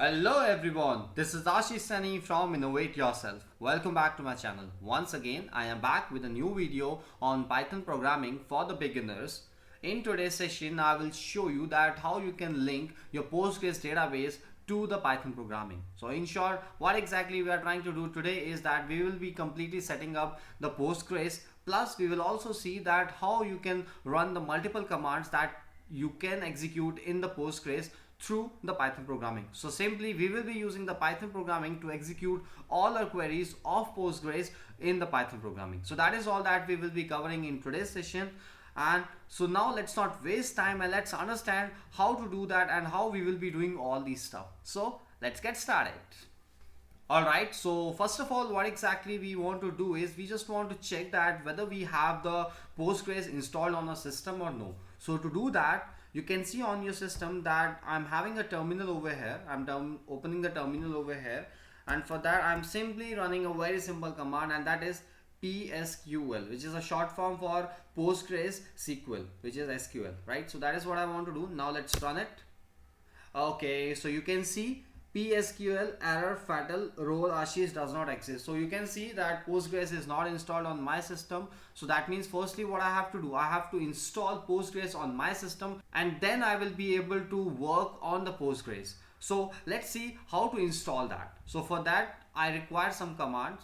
Hello everyone, this is Ashish Saini from Innovate Yourself. Welcome back to my channel. Once again, I am back with a new video on Python programming for the beginners. In today's session, I will show you that how you can link your Postgres database to the Python programming. So in short, what exactly we are trying to do today is that we will be completely setting up the Postgres, plus we will also see that how you can run the multiple commands that you can execute in the Postgres through the Python programming. So simply we will be using the Python programming to execute all our queries of Postgres in the Python programming. So that is all that we will be covering in today's session. And so now let's not waste time and let's understand how to do that and how we will be doing all these stuff. So let's get started. Alright, so first of all, what exactly we want to do is we just want to check that whether we have the Postgres installed on our system or no. So to do that, you can see on your system that I'm having a terminal over here. I'm opening the terminal over here, and for that I'm simply running a very simple command, and that is psql, which is a short form for Postgres SQL, which is SQL, right? So that is what I want to do. Now let's run it. Okay, so you can see psql error fatal role Ashish does not exist. So you can see that Postgres is not installed on my system. So that means firstly what I have to do, I have to install Postgres on my system, and then I will be able to work on the Postgres. So let's see how to install that. So for that I require some commands,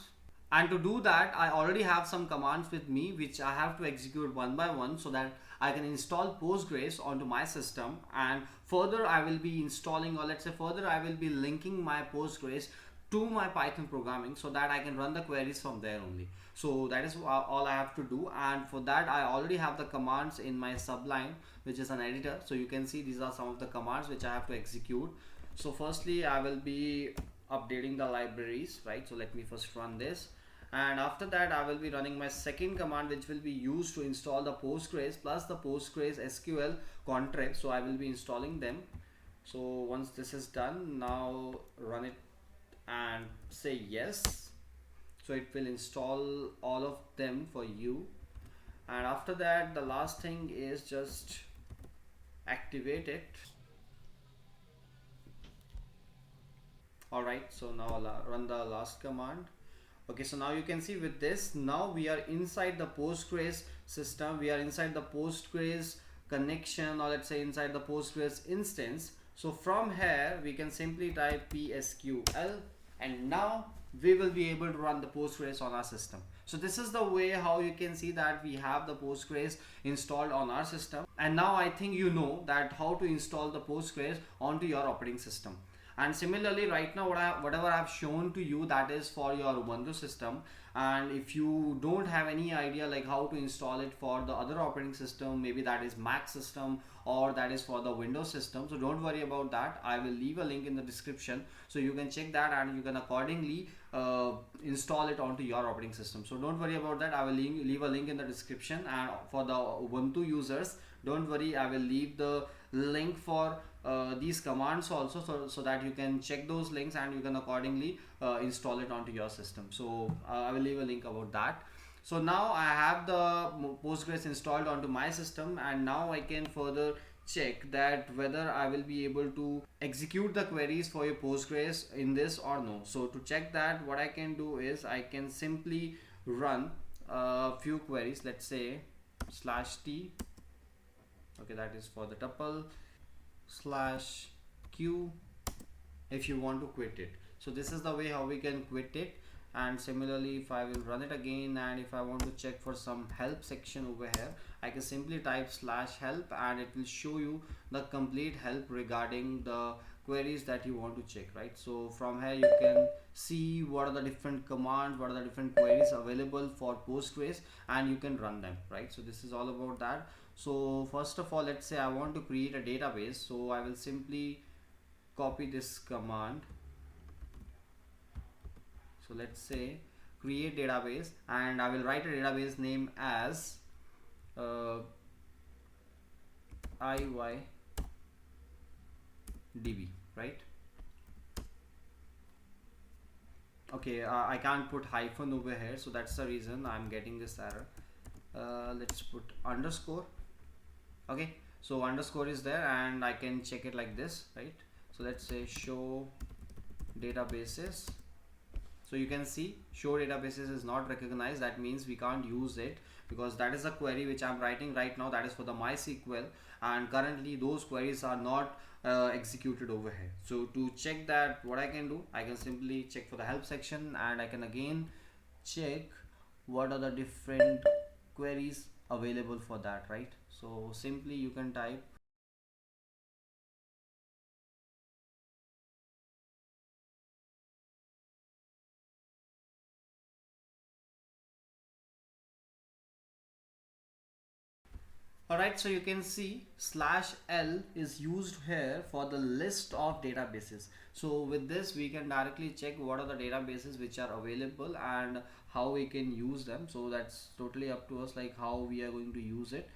and to do that I already have some commands with me which I have to execute one by one so that I can install Postgres onto my system, and further I will be installing, or let's say further I will be linking my Postgres to my Python programming so that I can run the queries from there only. So that is all I have to do, and for that I already have the commands in my Sublime, which is an editor. So you can see these are some of the commands which I have to execute. So firstly I will be updating the libraries, right? So let me first run this, and after that I will be running my second command, which will be used to install the Postgres plus the postgresql-contrib. So I will be installing them. So once this is done, now run it and say yes. So it will install all of them for you, and after that the last thing is just activate it. Alright, so now run the last command. Okay, so now you can see with this, now we are inside the Postgres system, we are inside the Postgres connection, or let's say inside the Postgres instance. So from here we can simply type psql, and now we will be able to run the Postgres on our system. So this is the way how you can see that we have the Postgres installed on our system, and now I think you know that how to install the Postgres onto your operating system. And similarly, right now whatever I have shown to you, that is for your Ubuntu system, and if you don't have any idea like how to install it for the other operating system, maybe that is Mac system or that is for the Windows system, so don't worry about that. I will leave a link in the description so you can check that and you can accordingly install it onto your operating system. So don't worry about that. I will leave a link in the description, and for the Ubuntu users, don't worry, I will leave the link for these commands also, so that you can check those links and you can accordingly install it onto your system. So I will leave a link about that. So now I have the Postgres installed onto my system, and now I can further check that whether I will be able to execute the queries for your Postgres in this or no. So to check that, what I can do is I can simply run a few queries. Let's say /t, okay, that is for the tuple, /q if you want to quit it. So this is the way how we can quit it. And similarly, if I will run it again, and if I want to check for some help section over here, I can simply type /help, and it will show you the complete help regarding the queries that you want to check, right? So from here you can see what are the different commands, what are the different queries available for Postgres, and you can run them, right? So this is all about that. So first of all, let's say I want to create a database, so I will simply copy this command. So let's say create database, and I will write a database name as IYDB, right? Okay, I can't put hyphen over here, so that's the reason I'm getting this error. Let's put underscore. Okay, so underscore is there, and I can check it like this, right? So let's say show databases. So you can see show databases is not recognized. That means we can't use it because that is a query which I'm writing right now, that is for the MySQL, and currently those queries are not executed over here. So to check that, what I can do, I can simply check for the help section and I can again check what are the different queries available for that, right? So simply you can type Alright, so you can see /l is used here for the list of databases. So with this we can directly check what are the databases which are available and how we can use them. So that's totally up to us, like how we are going to use it.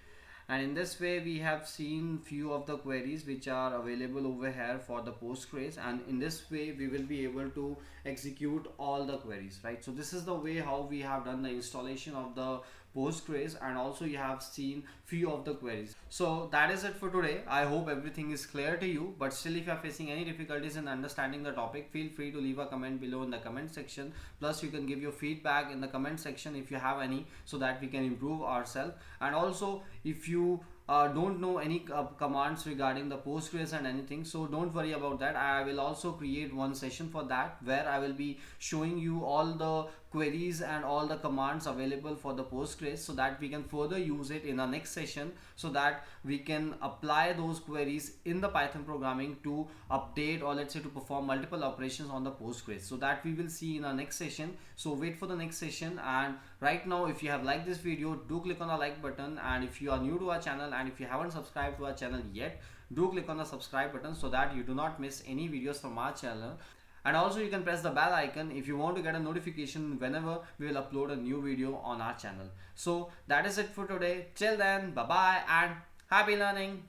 And in this way we have seen few of the queries which are available over here for the Postgres, and in this way we will be able to execute all the queries, right? So this is the way how we have done the installation of the Postgres, and also you have seen few of the queries. So that is it for today. I hope everything is clear to you, but still if you are facing any difficulties in understanding the topic, feel free to leave a comment below in the comment section. Plus you can give your feedback in the comment section if you have any, so that we can improve ourselves. And also if you don't know any commands regarding the Postgres and anything, so don't worry about that. I will also create one session for that where I will be showing you all the queries and all the commands available for the Postgres, so that we can further use it in our next session, so that we can apply those queries in the Python programming to update, or let's say to perform multiple operations on the Postgres. So that we will see in our next session. So wait for the next session. And right now if you have liked this video, do click on the like button, and if you are new to our channel and if you haven't subscribed to our channel yet, do click on the subscribe button so that you do not miss any videos from our channel. And also you can press the bell icon if you want to get a notification whenever we will upload a new video on our channel. So that is it for today. Till then, bye bye and happy learning.